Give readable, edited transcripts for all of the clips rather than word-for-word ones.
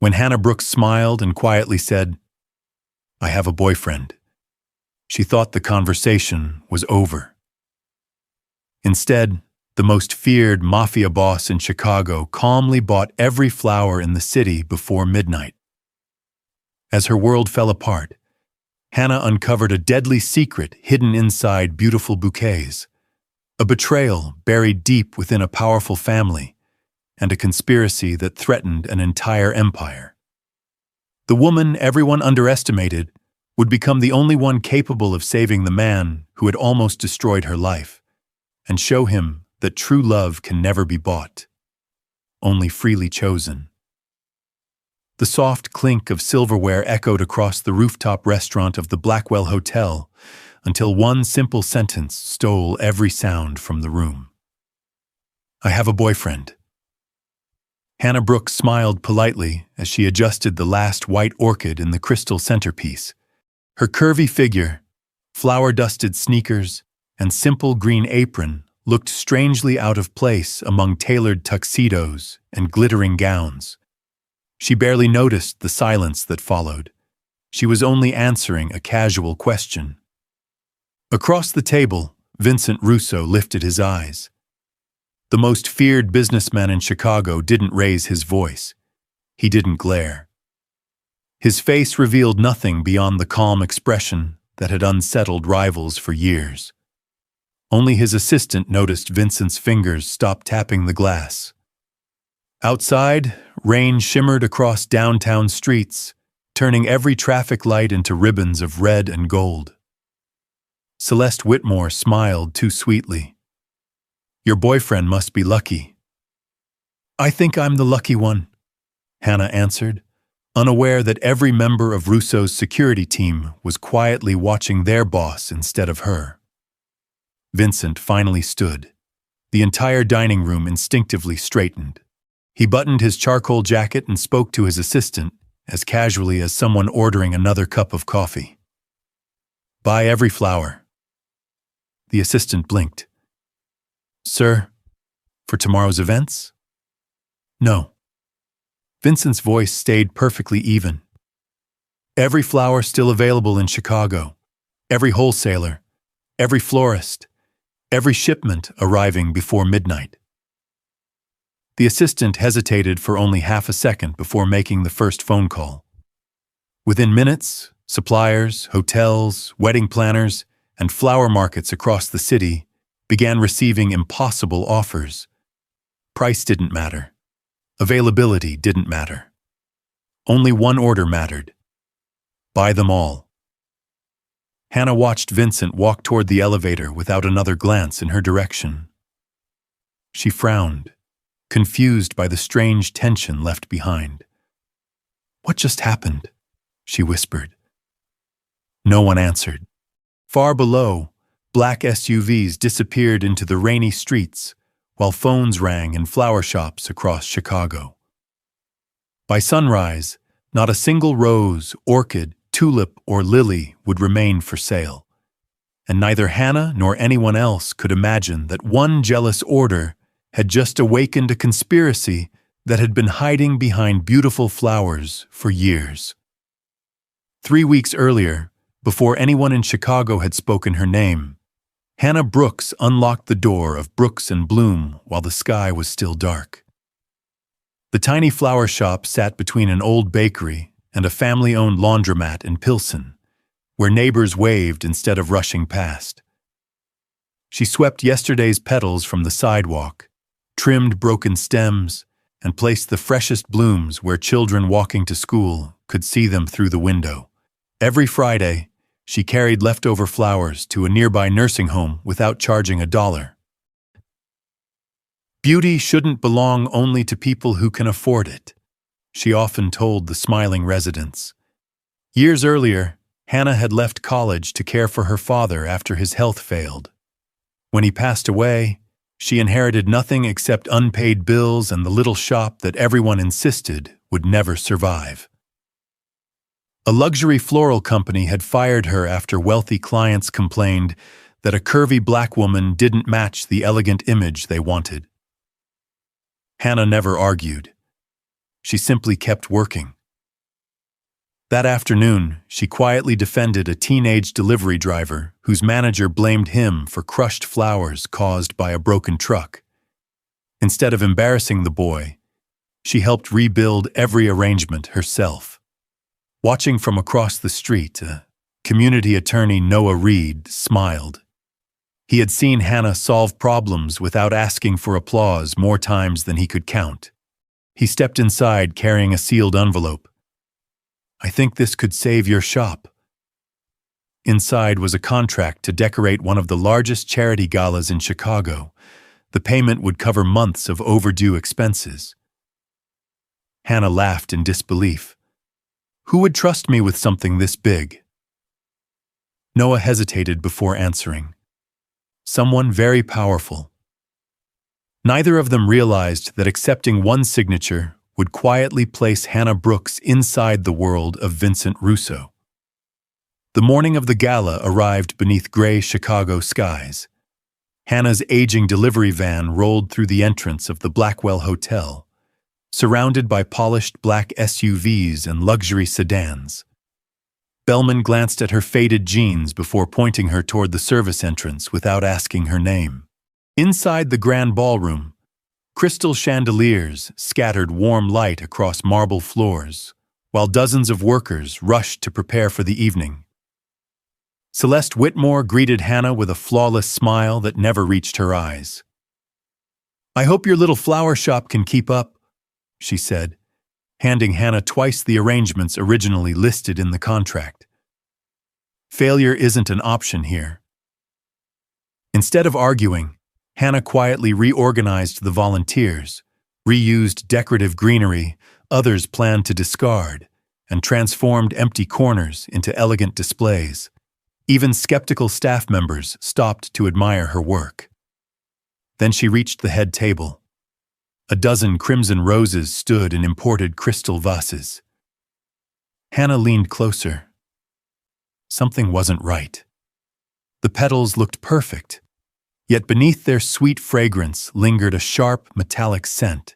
When Hannah Brooks smiled and quietly said, "I have a boyfriend," she thought the conversation was over. Instead, the most feared mafia boss in Chicago calmly bought every flower in the city before midnight. As her world fell apart, Hannah uncovered a deadly secret hidden inside beautiful bouquets, a betrayal buried deep within a powerful family, and a conspiracy that threatened an entire empire. The woman everyone underestimated would become the only one capable of saving the man who had almost destroyed her life, and show him that true love can never be bought, only freely chosen. The soft clink of silverware echoed across the rooftop restaurant of the Blackwell Hotel until one simple sentence stole every sound from the room. "I have a boyfriend." Hannah Brooks smiled politely as she adjusted the last white orchid in the crystal centerpiece. Her curvy figure, flour-dusted sneakers, and simple green apron looked strangely out of place among tailored tuxedos and glittering gowns. She barely noticed the silence that followed. She was only answering a casual question. Across the table, Vincent Russo lifted his eyes. The most feared businessman in Chicago didn't raise his voice. He didn't glare. His face revealed nothing beyond the calm expression that had unsettled rivals for years. Only his assistant noticed Vincent's fingers stop tapping the glass. Outside, rain shimmered across downtown streets, turning every traffic light into ribbons of red and gold. Celeste Whitmore smiled too sweetly. "Your boyfriend must be lucky." "I think I'm the lucky one," Hannah answered, unaware that every member of Russo's security team was quietly watching their boss instead of her. Vincent finally stood. The entire dining room instinctively straightened. He buttoned his charcoal jacket and spoke to his assistant as casually as someone ordering another cup of coffee. "Buy every flower." The assistant blinked. "Sir, for tomorrow's events?" "No." Vincent's voice stayed perfectly even. "Every flower still available in Chicago. Every wholesaler. Every florist. Every shipment arriving before midnight." The assistant hesitated for only half a second before making the first phone call. Within minutes, suppliers, hotels, wedding planners, and flower markets across the city began receiving impossible offers. Price didn't matter. Availability didn't matter. Only one order mattered. Buy them all. Hannah watched Vincent walk toward the elevator without another glance in her direction. She frowned, confused by the strange tension left behind. "What just happened?" she whispered. No one answered. Far below, black SUVs disappeared into the rainy streets, while phones rang in flower shops across Chicago. By sunrise, not a single rose, orchid, tulip, or lily would remain for sale, and neither Hannah nor anyone else could imagine that one jealous order had just awakened a conspiracy that had been hiding behind beautiful flowers for years. 3 weeks earlier, before anyone in Chicago had spoken her name, Hannah Brooks unlocked the door of Brooks and Bloom while the sky was still dark. The tiny flower shop sat between an old bakery and a family-owned laundromat in Pilsen, where neighbors waved instead of rushing past. She swept yesterday's petals from the sidewalk, trimmed broken stems, and placed the freshest blooms where children walking to school could see them through the window. Every Friday, she carried leftover flowers to a nearby nursing home without charging $1. "Beauty shouldn't belong only to people who can afford it," she often told the smiling residents. Years earlier, Hannah had left college to care for her father after his health failed. When he passed away, she inherited nothing except unpaid bills and the little shop that everyone insisted would never survive. A luxury floral company had fired her after wealthy clients complained that a curvy black woman didn't match the elegant image they wanted. Hannah never argued. She simply kept working. That afternoon, she quietly defended a teenage delivery driver whose manager blamed him for crushed flowers caused by a broken truck. Instead of embarrassing the boy, she helped rebuild every arrangement herself. Watching from across the street, community attorney Noah Reed smiled. He had seen Hannah solve problems without asking for applause more times than he could count. He stepped inside carrying a sealed envelope. "I think this could save your shop." Inside was a contract to decorate one of the largest charity galas in Chicago. The payment would cover months of overdue expenses. Hannah laughed in disbelief. "Who would trust me with something this big?" Noah hesitated before answering. "Someone very powerful." Neither of them realized that accepting one signature would quietly place Hannah Brooks inside the world of Vincent Russo. The morning of the gala arrived beneath gray Chicago skies. Hannah's aging delivery van rolled through the entrance of the Blackwell Hotel, surrounded by polished black SUVs and luxury sedans. Bellman glanced at her faded jeans before pointing her toward the service entrance without asking her name. Inside the grand ballroom, crystal chandeliers scattered warm light across marble floors, while dozens of workers rushed to prepare for the evening. Celeste Whitmore greeted Hannah with a flawless smile that never reached her eyes. "I hope your little flower shop can keep up," she said, handing Hannah twice the arrangements originally listed in the contract. "Failure isn't an option here." Instead of arguing, Hannah quietly reorganized the volunteers, reused decorative greenery others planned to discard, and transformed empty corners into elegant displays. Even skeptical staff members stopped to admire her work. Then she reached the head table. A dozen crimson roses stood in imported crystal vases. Hannah leaned closer. Something wasn't right. The petals looked perfect, yet beneath their sweet fragrance lingered a sharp, metallic scent.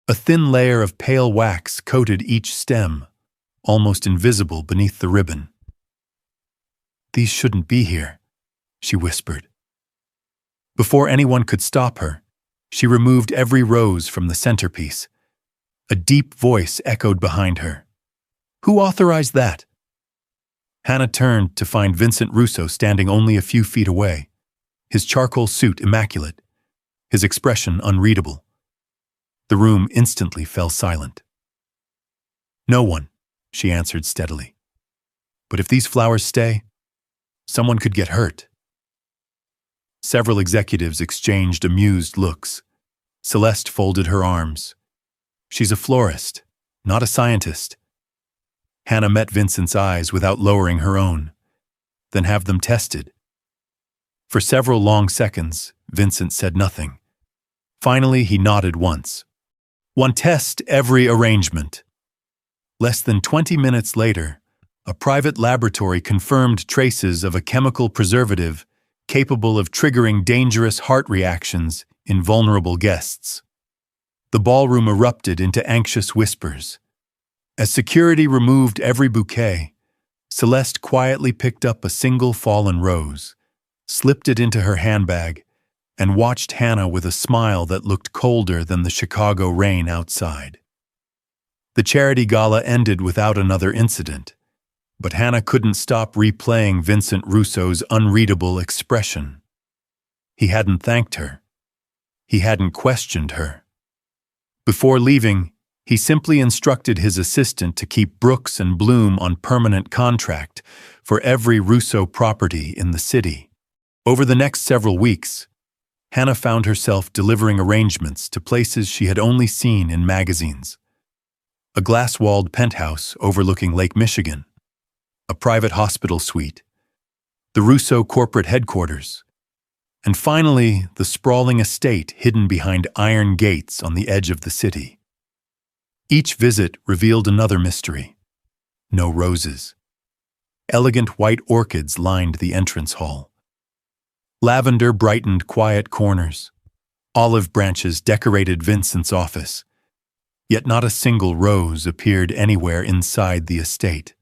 A thin layer of pale wax coated each stem, almost invisible beneath the ribbon. "These shouldn't be here," she whispered. Before anyone could stop her, she removed every rose from the centerpiece. A deep voice echoed behind her. "Who authorized that?" Hannah turned to find Vincent Russo standing only a few feet away, his charcoal suit immaculate, his expression unreadable. The room instantly fell silent. "No one," she answered steadily. "But if these flowers stay, someone could get hurt." Several executives exchanged amused looks. Celeste folded her arms. "She's a florist, not a scientist." Hannah met Vincent's eyes without lowering her own. "Then have them tested." For several long seconds, Vincent said nothing. Finally, he nodded once. "One test every arrangement." Less than 20 minutes later, a private laboratory confirmed traces of a chemical preservative capable of triggering dangerous heart reactions in vulnerable guests. The ballroom erupted into anxious whispers. As security removed every bouquet, Celeste quietly picked up a single fallen rose, slipped it into her handbag, and watched Hannah with a smile that looked colder than the Chicago rain outside. The charity gala ended without another incident, but Hannah couldn't stop replaying Vincent Russo's unreadable expression. He hadn't thanked her. He hadn't questioned her. Before leaving, he simply instructed his assistant to keep Brooks and Bloom on permanent contract for every Russo property in the city. Over the next several weeks, Hannah found herself delivering arrangements to places she had only seen in magazines. A glass-walled penthouse overlooking Lake Michigan, a private hospital suite, the Russo corporate headquarters, and finally the sprawling estate hidden behind iron gates on the edge of the city. Each visit revealed another mystery. No roses. Elegant white orchids lined the entrance hall. Lavender brightened quiet corners. Olive branches decorated Vincent's office. Yet not a single rose appeared anywhere inside the estate.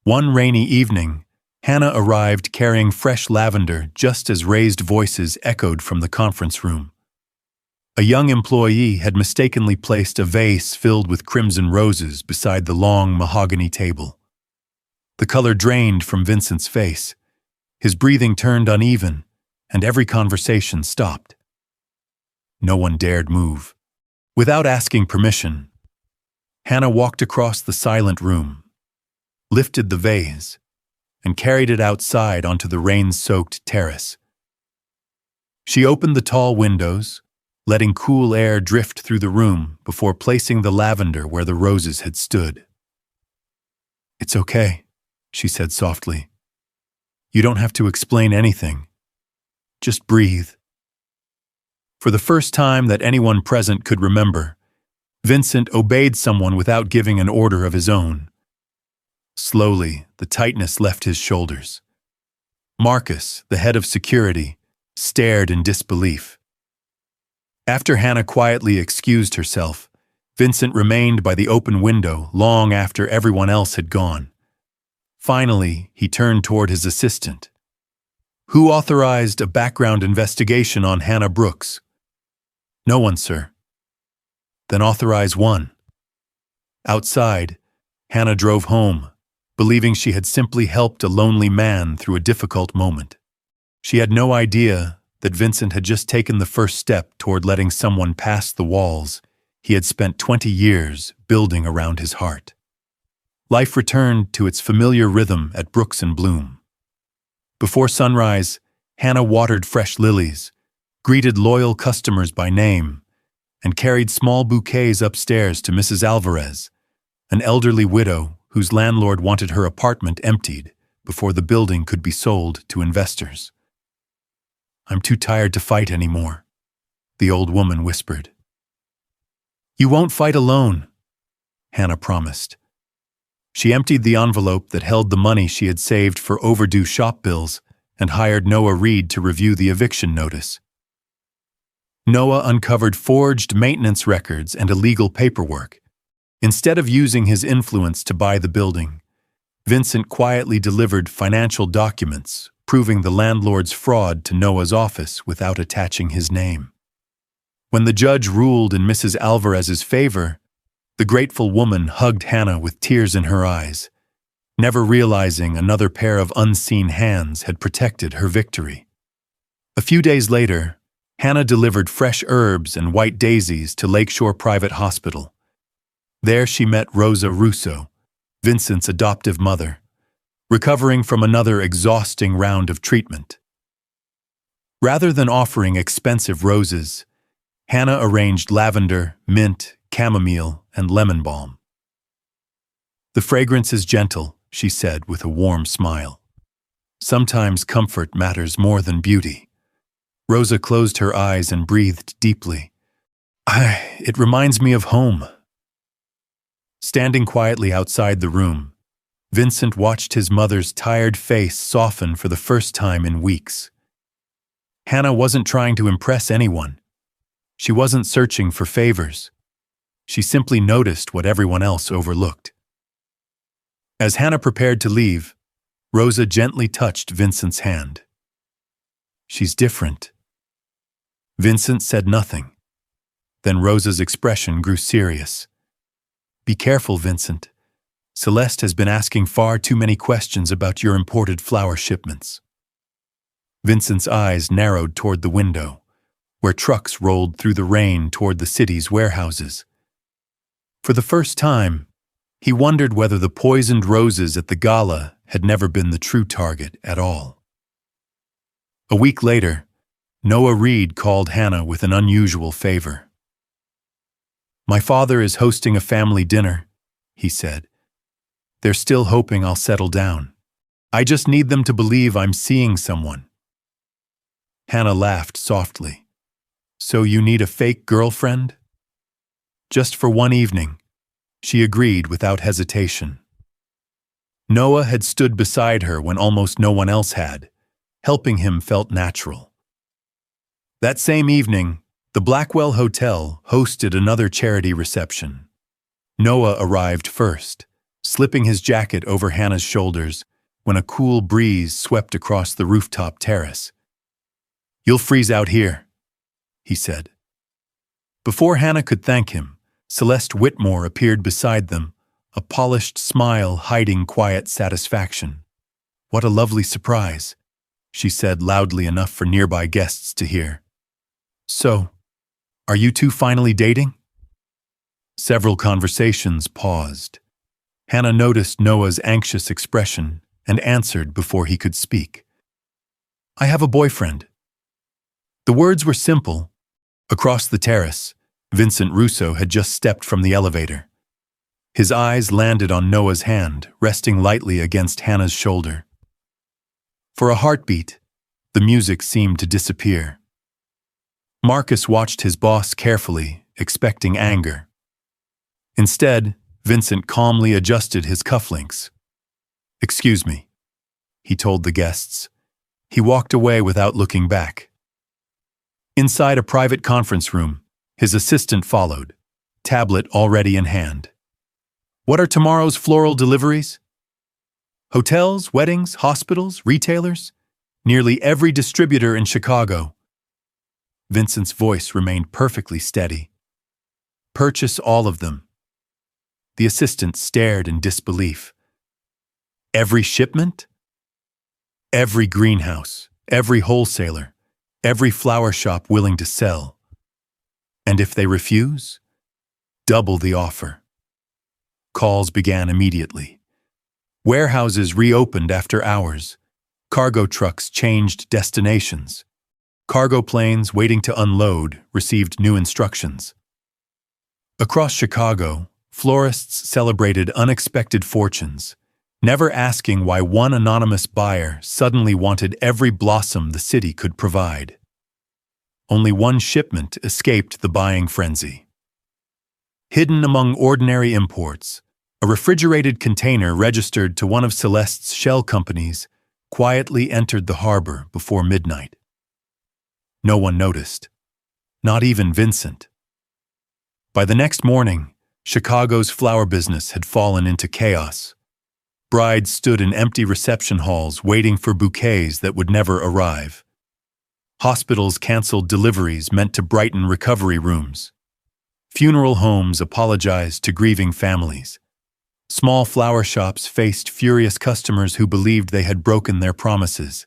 One rainy evening, Hannah arrived carrying fresh lavender just as raised voices echoed from the conference room. A young employee had mistakenly placed a vase filled with crimson roses beside the long mahogany table. The color drained from Vincent's face. His breathing turned uneven, and every conversation stopped. No one dared move. Without asking permission, Hannah walked across the silent room, lifted the vase, and carried it outside onto the rain-soaked terrace. She opened the tall windows, letting cool air drift through the room before placing the lavender where the roses had stood. "It's okay," she said softly. "You don't have to explain anything. Just breathe." For the first time that anyone present could remember, Vincent obeyed someone without giving an order of his own. Slowly, the tightness left his shoulders. Marcus, the head of security, stared in disbelief. After Hannah quietly excused herself, Vincent remained by the open window long after everyone else had gone. Finally, he turned toward his assistant. "Who authorized a background investigation on Hannah Brooks?" "No one, sir." "Then authorize one." Outside, Hannah drove home, believing she had simply helped a lonely man through a difficult moment. She had no idea that Vincent had just taken the first step toward letting someone pass the walls he had spent 20 years building around his heart. Life returned to its familiar rhythm at Brooks and Bloom. Before sunrise, Hannah watered fresh lilies, greeted loyal customers by name, and carried small bouquets upstairs to Mrs. Alvarez, an elderly widow whose landlord wanted her apartment emptied before the building could be sold to investors. "I'm too tired to fight anymore," the old woman whispered. "You won't fight alone," Hannah promised. She emptied the envelope that held the money she had saved for overdue shop bills and hired Noah Reed to review the eviction notice. Noah uncovered forged maintenance records and illegal paperwork. Instead of using his influence to buy the building, Vincent quietly delivered financial documents proving the landlord's fraud to Noah's office without attaching his name. When the judge ruled in Mrs. Alvarez's favor, the grateful woman hugged Hannah with tears in her eyes, never realizing another pair of unseen hands had protected her victory. A few days later, Hannah delivered fresh herbs and white daisies to Lakeshore Private Hospital. There she met Rosa Russo, Vincent's adoptive mother, recovering from another exhausting round of treatment. Rather than offering expensive roses, Hannah arranged lavender, mint, chamomile, and lemon balm. "The fragrance is gentle," she said with a warm smile. "Sometimes comfort matters more than beauty." Rosa closed her eyes and breathed deeply. It reminds me of home." Standing quietly outside the room, Vincent watched his mother's tired face soften for the first time in weeks. Hannah wasn't trying to impress anyone. She wasn't searching for favors. She simply noticed what everyone else overlooked. As Hannah prepared to leave, Rosa gently touched Vincent's hand. "She's different." Vincent said nothing. Then Rosa's expression grew serious. "Be careful, Vincent. Celeste has been asking far too many questions about your imported flower shipments." Vincent's eyes narrowed toward the window, where trucks rolled through the rain toward the city's warehouses. For the first time, he wondered whether the poisoned roses at the Gala had never been the true target at all. A week later, Noah Reed called Hannah with an unusual favor. "My father is hosting a family dinner," he said. "They're still hoping I'll settle down. I just need them to believe I'm seeing someone." Hannah laughed softly. "So you need a fake girlfriend?" "Just for one evening," she agreed without hesitation. Noah had stood beside her when almost no one else had. Helping him felt natural. That same evening, The Blackwell Hotel hosted another charity reception. Noah arrived first, slipping his jacket over Hannah's shoulders when a cool breeze swept across the rooftop terrace. "You'll freeze out here," he said. Before Hannah could thank him, Celeste Whitmore appeared beside them, a polished smile hiding quiet satisfaction. "What a lovely surprise," she said loudly enough for nearby guests to hear. "So, are you two finally dating?" Several conversations paused. Hannah noticed Noah's anxious expression and answered before he could speak. "I have a boyfriend." The words were simple. Across the terrace, Vincent Russo had just stepped from the elevator. His eyes landed on Noah's hand, resting lightly against Hannah's shoulder. For a heartbeat, the music seemed to disappear. Marcus watched his boss carefully, expecting anger. Instead, Vincent calmly adjusted his cufflinks. "Excuse me," he told the guests. He walked away without looking back. Inside a private conference room, his assistant followed, tablet already in hand. "What are tomorrow's floral deliveries?" "Hotels, weddings, hospitals, retailers? Nearly every distributor in Chicago." Vincent's voice remained perfectly steady. "Purchase all of them." The assistant stared in disbelief. "Every shipment?" "Every greenhouse, every wholesaler, every flower shop willing to sell. And if they refuse, double the offer." Calls began immediately. Warehouses reopened after hours. Cargo trucks changed destinations. Cargo planes waiting to unload received new instructions. Across Chicago, florists celebrated unexpected fortunes, never asking why one anonymous buyer suddenly wanted every blossom the city could provide. Only one shipment escaped the buying frenzy. Hidden among ordinary imports, a refrigerated container registered to one of Celeste's shell companies quietly entered the harbor before midnight. No one noticed, not even Vincent. By the next morning, Chicago's flower business had fallen into chaos. Brides stood in empty reception halls waiting for bouquets that would never arrive. Hospitals canceled deliveries meant to brighten recovery rooms. Funeral homes apologized to grieving families. Small flower shops faced furious customers who believed they had broken their promises.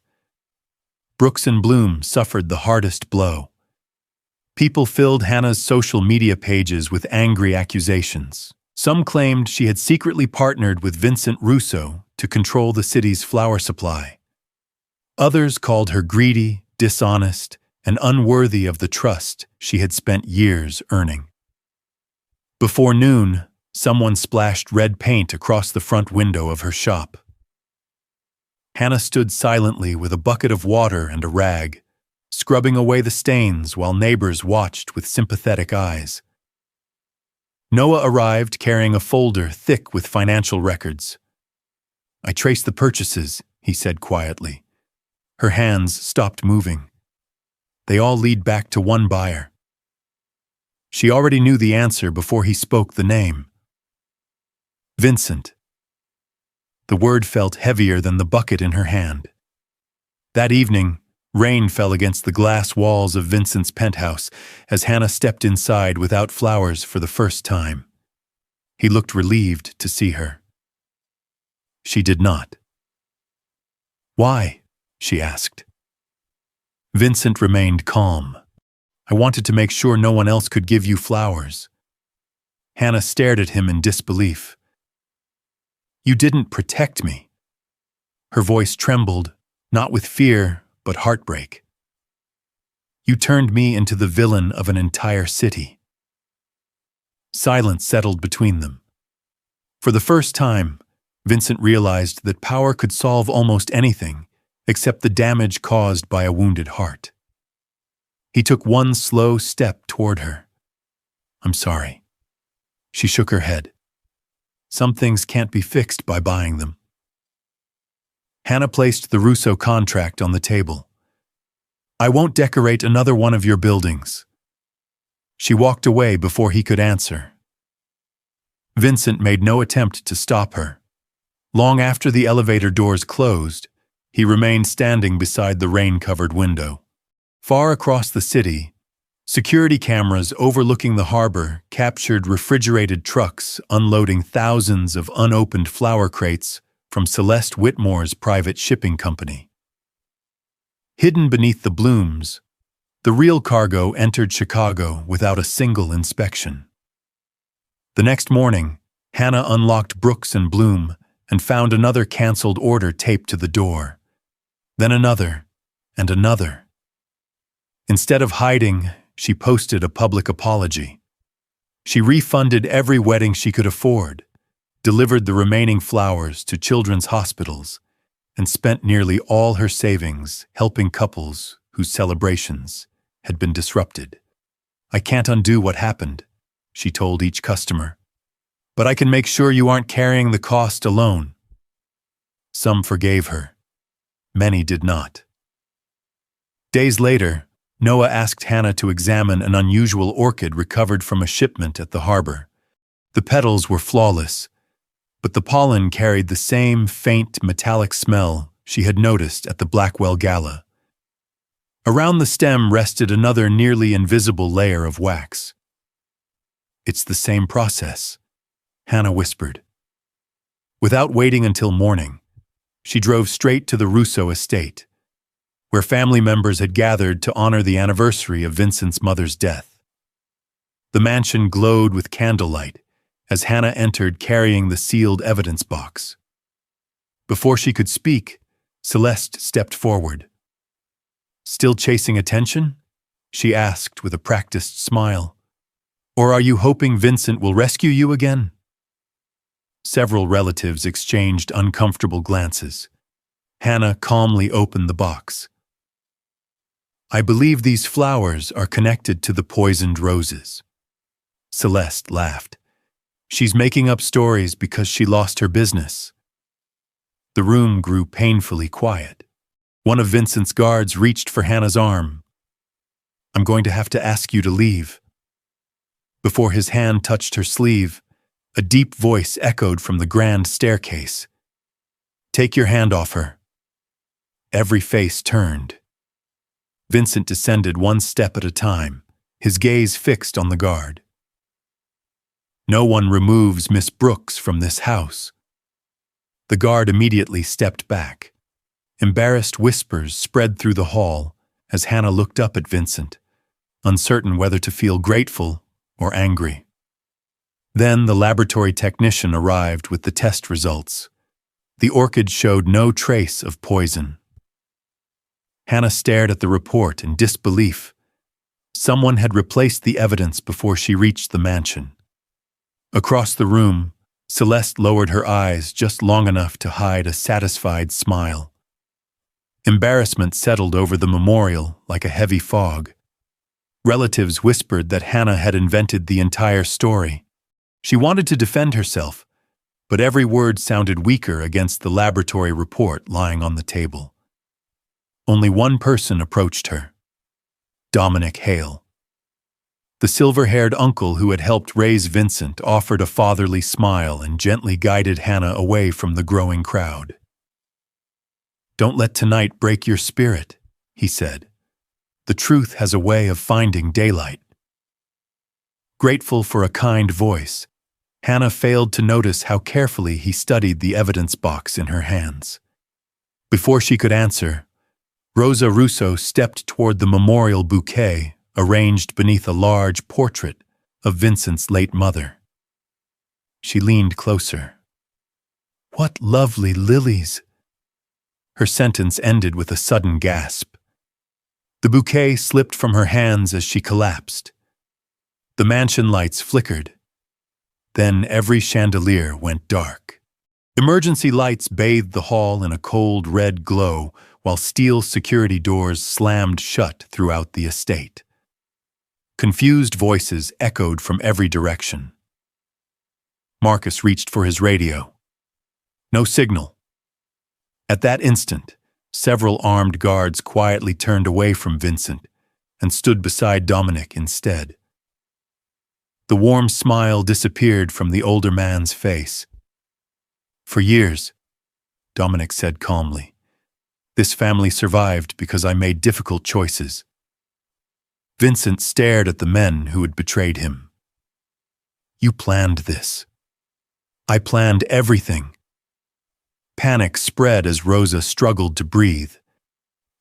Brooks and Bloom suffered the hardest blow. People filled Hannah's social media pages with angry accusations. Some claimed she had secretly partnered with Vincent Russo to control the city's flower supply. Others called her greedy, dishonest, and unworthy of the trust she had spent years earning. Before noon, someone splashed red paint across the front window of her shop. Hannah stood silently with a bucket of water and a rag, scrubbing away the stains while neighbors watched with sympathetic eyes. Noah arrived carrying a folder thick with financial records. "I traced the purchases," he said quietly. Her hands stopped moving. "They all lead back to one buyer." She already knew the answer before he spoke the name. "Vincent." The word felt heavier than the bucket in her hand. That evening, rain fell against the glass walls of Vincent's penthouse as Hannah stepped inside without flowers for the first time. He looked relieved to see her. She did not. "Why?" she asked. Vincent remained calm. "I wanted to make sure no one else could give you flowers." Hannah stared at him in disbelief. "You didn't protect me." Her voice trembled, not with fear, but heartbreak. "You turned me into the villain of an entire city." Silence settled between them. For the first time, Vincent realized that power could solve almost anything except the damage caused by a wounded heart. He took one slow step toward her. "I'm sorry." She shook her head. "Some things can't be fixed by buying them." Hannah placed the Russo contract on the table. "I won't decorate another one of your buildings." She walked away before he could answer. Vincent made no attempt to stop her. Long after the elevator doors closed, he remained standing beside the rain-covered window. Far across the city, security cameras overlooking the harbor captured refrigerated trucks unloading thousands of unopened flower crates from Celeste Whitmore's private shipping company. Hidden beneath the blooms, the real cargo entered Chicago without a single inspection. The next morning, Hannah unlocked Brooks and Bloom and found another canceled order taped to the door. Then another, and another. Instead of hiding, she posted a public apology. She refunded every wedding she could afford, delivered the remaining flowers to children's hospitals, and spent nearly all her savings helping couples whose celebrations had been disrupted. "I can't undo what happened," she told each customer, "but I can make sure you aren't carrying the cost alone." Some forgave her. Many did not. Days later, Noah asked Hannah to examine an unusual orchid recovered from a shipment at the harbor. The petals were flawless, but the pollen carried the same faint metallic smell she had noticed at the Blackwell Gala. Around the stem rested another nearly invisible layer of wax. "It's the same process," Hannah whispered. Without waiting until morning, she drove straight to the Russo estate, where family members had gathered to honor the anniversary of Vincent's mother's death. The mansion glowed with candlelight as Hannah entered carrying the sealed evidence box. Before she could speak, Celeste stepped forward. "Still chasing attention?" she asked with a practiced smile. "Or are you hoping Vincent will rescue you again?" Several relatives exchanged uncomfortable glances. Hannah calmly opened the box. "I believe these flowers are connected to the poisoned roses." Celeste laughed. "She's making up stories because she lost her business." The room grew painfully quiet. One of Vincent's guards reached for Hannah's arm. "I'm going to have to ask you to leave." Before his hand touched her sleeve, a deep voice echoed from the grand staircase. "Take your hand off her." Every face turned. Vincent descended one step at a time, his gaze fixed on the guard. "No one removes Miss Brooks from this house." The guard immediately stepped back. Embarrassed whispers spread through the hall as Hannah looked up at Vincent, uncertain whether to feel grateful or angry. Then the laboratory technician arrived with the test results. The orchid showed no trace of poison. Hannah stared at the report in disbelief. Someone had replaced the evidence before she reached the mansion. Across the room, Celeste lowered her eyes just long enough to hide a satisfied smile. Embarrassment settled over the memorial like a heavy fog. Relatives whispered that Hannah had invented the entire story. She wanted to defend herself, but every word sounded weaker against the laboratory report lying on the table. Only one person approached her: Dominic Hale. The silver-haired uncle who had helped raise Vincent offered a fatherly smile and gently guided Hannah away from the growing crowd. "Don't let tonight break your spirit," he said. "The truth has a way of finding daylight." Grateful for a kind voice, Hannah failed to notice how carefully he studied the evidence box in her hands. Before she could answer, Rosa Russo stepped toward the memorial bouquet arranged beneath a large portrait of Vincent's late mother. She leaned closer. "What lovely lilies!" Her sentence ended with a sudden gasp. The bouquet slipped from her hands as she collapsed. The mansion lights flickered. Then every chandelier went dark. Emergency lights bathed the hall in a cold red glow, while steel security doors slammed shut throughout the estate. Confused voices echoed from every direction. Marcus reached for his radio. No signal. At that instant, several armed guards quietly turned away from Vincent and stood beside Dominic instead. The warm smile disappeared from the older man's face. "For years," Dominic said calmly, "this family survived because I made difficult choices." Vincent stared at the men who had betrayed him. "You planned this." "I planned everything." Panic spread as Rosa struggled to breathe.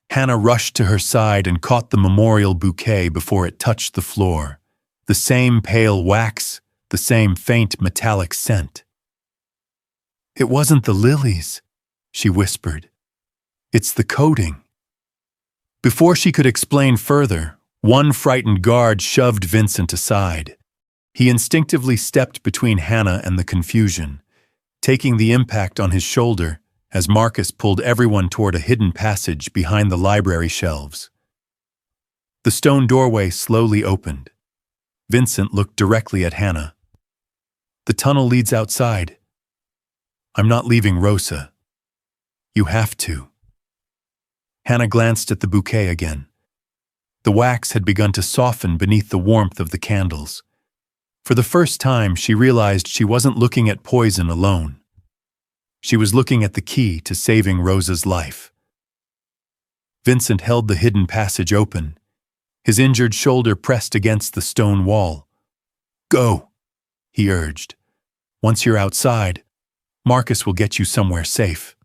Hannah rushed to her side and caught the memorial bouquet before it touched the floor. The same pale wax, the same faint metallic scent. "It wasn't the lilies," she whispered. "It's the coating." Before she could explain further, one frightened guard shoved Vincent aside. He instinctively stepped between Hannah and the confusion, taking the impact on his shoulder as Marcus pulled everyone toward a hidden passage behind the library shelves. The stone doorway slowly opened. Vincent looked directly at Hannah. "The tunnel leads outside. I'm not leaving Rosa. You have to." Hannah glanced at the bouquet again. The wax had begun to soften beneath the warmth of the candles. For the first time, she realized she wasn't looking at poison alone. She was looking at the key to saving Rosa's life. Vincent held the hidden passage open, his injured shoulder pressed against the stone wall. "Go," he urged. "Once you're outside, Marcus will get you somewhere safe."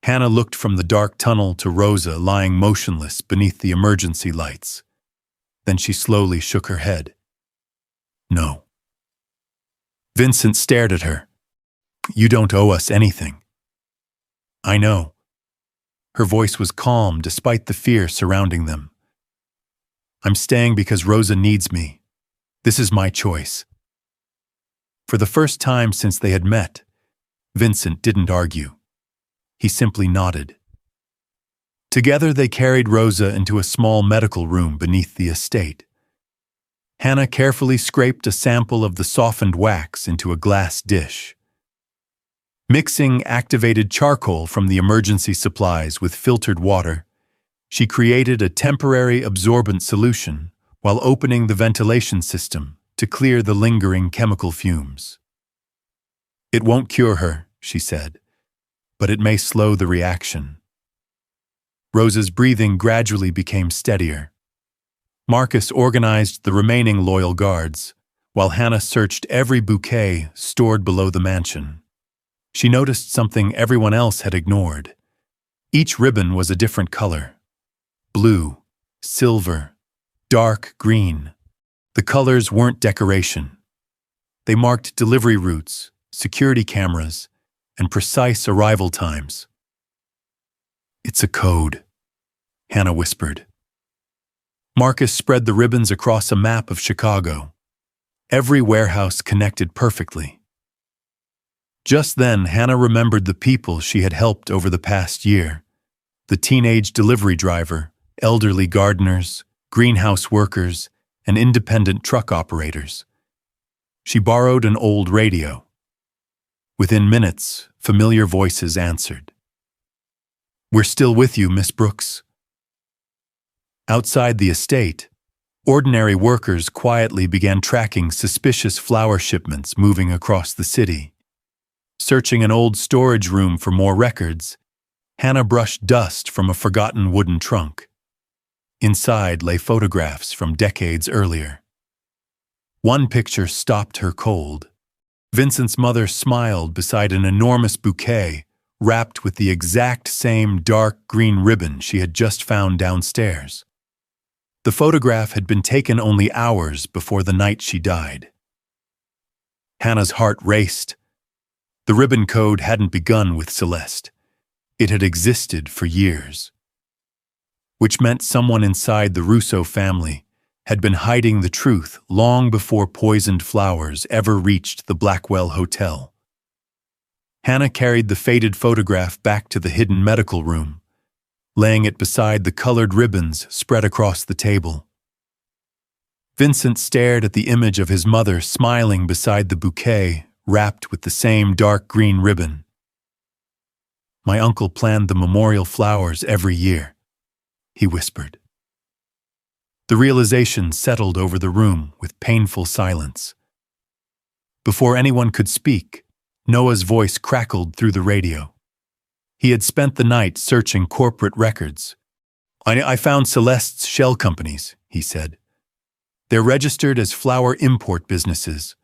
Hannah looked from the dark tunnel to Rosa lying motionless beneath the emergency lights. Then she slowly shook her head. "No." Vincent stared at her. "You don't owe us anything." "I know." Her voice was calm despite the fear surrounding them. "I'm staying because Rosa needs me. This is my choice." For the first time since they had met, Vincent didn't argue. He simply nodded. Together they carried Rosa into a small medical room beneath the estate. Hannah carefully scraped a sample of the softened wax into a glass dish. Mixing activated charcoal from the emergency supplies with filtered water, she created a temporary absorbent solution while opening the ventilation system to clear the lingering chemical fumes. "It won't cure her," she said, "but it may slow the reaction." Rosa's breathing gradually became steadier. Marcus organized the remaining loyal guards, while Hannah searched every bouquet stored below the mansion. She noticed something everyone else had ignored. Each ribbon was a different color. Blue, silver, dark green. The colors weren't decoration. They marked delivery routes, security cameras, and precise arrival times. "It's a code," Hannah whispered. Marcus spread the ribbons across a map of Chicago. Every warehouse connected perfectly. Just then, Hannah remembered the people she had helped over the past year. The teenage delivery driver, elderly gardeners, greenhouse workers, and independent truck operators. She borrowed an old radio. Within minutes, familiar voices answered. "We're still with you, Miss Brooks." Outside the estate, ordinary workers quietly began tracking suspicious flower shipments moving across the city. Searching an old storage room for more records, Hannah brushed dust from a forgotten wooden trunk. Inside lay photographs from decades earlier. One picture stopped her cold. Vincent's mother smiled beside an enormous bouquet wrapped with the exact same dark green ribbon she had just found downstairs. The photograph had been taken only hours before the night she died. Hannah's heart raced. The ribbon code hadn't begun with Celeste. It had existed for years. Which meant someone inside the Russo family had been hiding the truth long before poisoned flowers ever reached the Blackwell Hotel. Hannah carried the faded photograph back to the hidden medical room, laying it beside the colored ribbons spread across the table. Vincent stared at the image of his mother smiling beside the bouquet wrapped with the same dark green ribbon. "My uncle planned the memorial flowers every year," he whispered. The realization settled over the room with painful silence. Before anyone could speak, Noah's voice crackled through the radio. He had spent the night searching corporate records. I found Celeste's shell companies, he said. They're registered as flower import businesses,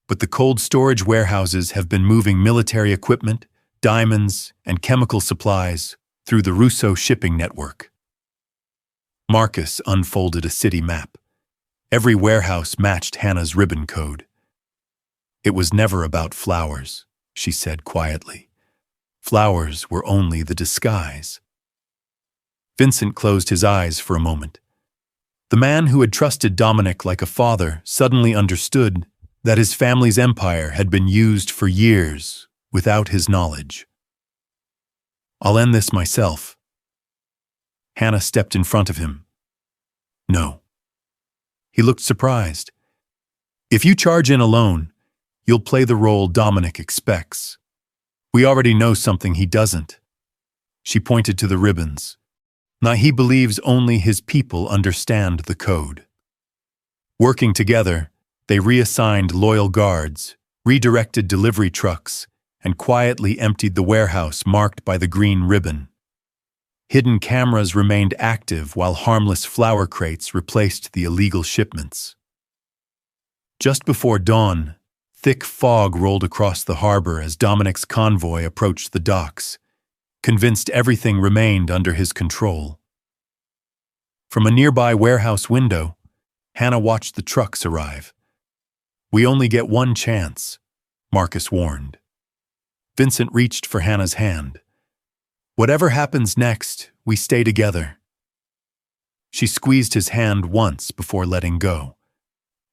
but the cold storage warehouses have been moving military equipment, diamonds, and chemical supplies through the Russo shipping network. Marcus unfolded a city map. Every warehouse matched Hannah's ribbon code. It was never about flowers, she said quietly. Flowers were only the disguise. Vincent closed his eyes for a moment. The man who had trusted Dominic like a father suddenly understood that his family's empire had been used for years without his knowledge. I'll end this myself. Hannah stepped in front of him. No. He looked surprised. If you charge in alone, you'll play the role Dominic expects. We already know something he doesn't. She pointed to the ribbons. Now he believes only his people understand the code. Working together, they reassigned loyal guards, redirected delivery trucks, and quietly emptied the warehouse marked by the green ribbon. Hidden cameras remained active while harmless flower crates replaced the illegal shipments. Just before dawn, thick fog rolled across the harbor as Dominic's convoy approached the docks, convinced everything remained under his control. From a nearby warehouse window, Hannah watched the trucks arrive. We only get one chance, Marcus warned. Vincent reached for Hannah's hand. Whatever happens next, we stay together. She squeezed his hand once before letting go.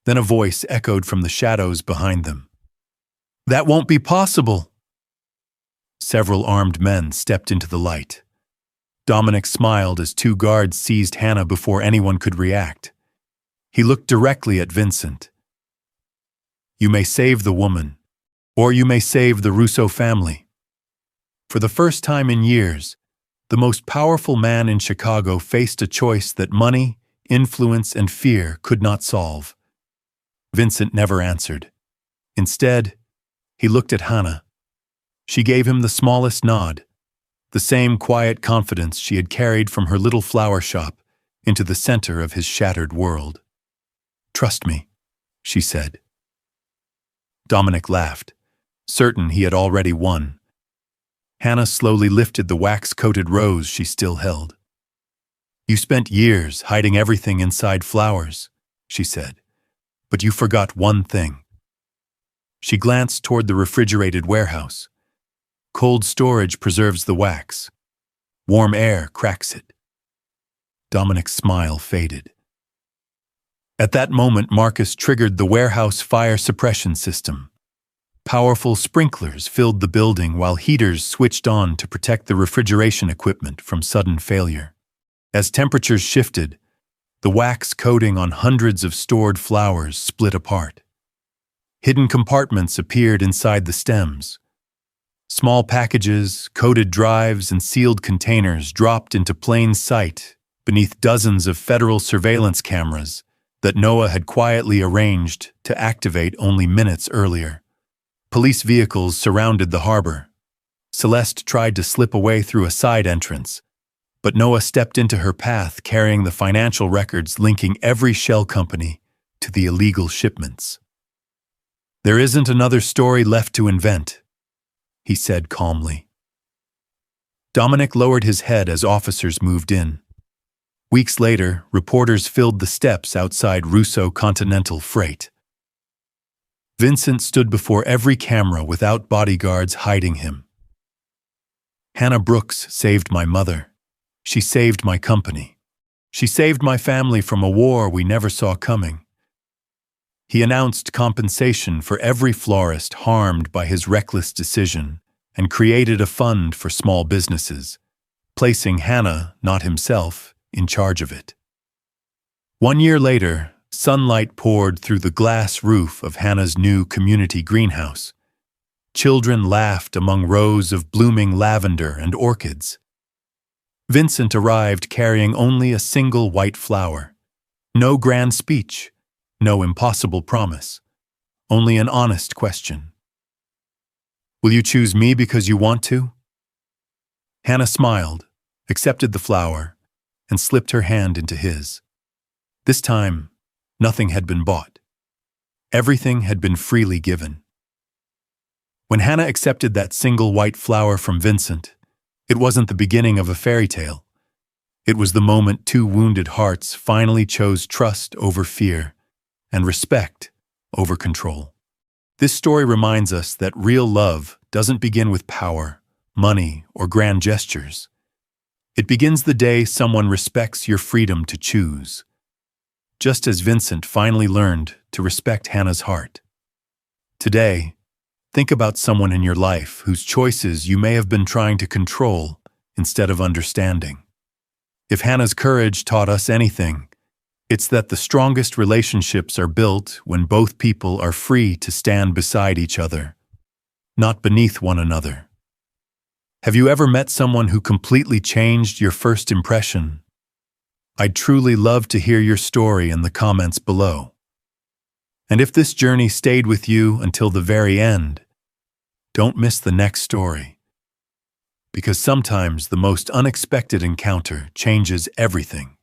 Then a voice echoed from the shadows behind them. That won't be possible. Several armed men stepped into the light. Dominic smiled as two guards seized Hannah before anyone could react. He looked directly at Vincent. You may save the woman, or you may save the Russo family. For the first time in years, the most powerful man in Chicago faced a choice that money, influence, and fear could not solve. Vincent never answered. Instead, he looked at Hannah. She gave him the smallest nod, the same quiet confidence she had carried from her little flower shop into the center of his shattered world. Trust me, she said. Dominic laughed, certain he had already won. Hannah slowly lifted the wax-coated rose she still held. You spent years hiding everything inside flowers, she said, but you forgot one thing. She glanced toward the refrigerated warehouse. Cold storage preserves the wax. Warm air cracks it. Dominic's smile faded. At that moment, Marcus triggered the warehouse fire suppression system. Powerful sprinklers filled the building while heaters switched on to protect the refrigeration equipment from sudden failure. As temperatures shifted, the wax coating on hundreds of stored flowers split apart. Hidden compartments appeared inside the stems. Small packages, coated drives, and sealed containers dropped into plain sight beneath dozens of federal surveillance cameras that Noah had quietly arranged to activate only minutes earlier. Police vehicles surrounded the harbor. Celeste tried to slip away through a side entrance, but Noah stepped into her path carrying the financial records linking every shell company to the illegal shipments. There isn't another story left to invent, he said calmly. Dominic lowered his head as officers moved in. Weeks later, reporters filled the steps outside Russo Continental Freight. Vincent stood before every camera without bodyguards hiding him. Hannah Brooks saved my mother. She saved my company. She saved my family from a war we never saw coming. He announced compensation for every florist harmed by his reckless decision and created a fund for small businesses, placing Hannah, not himself, in charge of it. 1 year later, sunlight poured through the glass roof of Hannah's new community greenhouse. Children laughed among rows of blooming lavender and orchids. Vincent arrived carrying only a single white flower. No grand speech, no impossible promise, only an honest question. Will you choose me because you want to? Hannah smiled, accepted the flower, and slipped her hand into his. This time, nothing had been bought. Everything had been freely given. When Hannah accepted that single white flower from Vincent, it wasn't the beginning of a fairy tale. It was the moment two wounded hearts finally chose trust over fear and respect over control. This story reminds us that real love doesn't begin with power, money, or grand gestures. It begins the day someone respects your freedom to choose, just as Vincent finally learned to respect Hannah's heart. Today, think about someone in your life whose choices you may have been trying to control instead of understanding. If Hannah's courage taught us anything, it's that the strongest relationships are built when both people are free to stand beside each other, not beneath one another. Have you ever met someone who completely changed your first impression? I'd truly love to hear your story in the comments below. And if this journey stayed with you until the very end, don't miss the next story. Because sometimes the most unexpected encounter changes everything.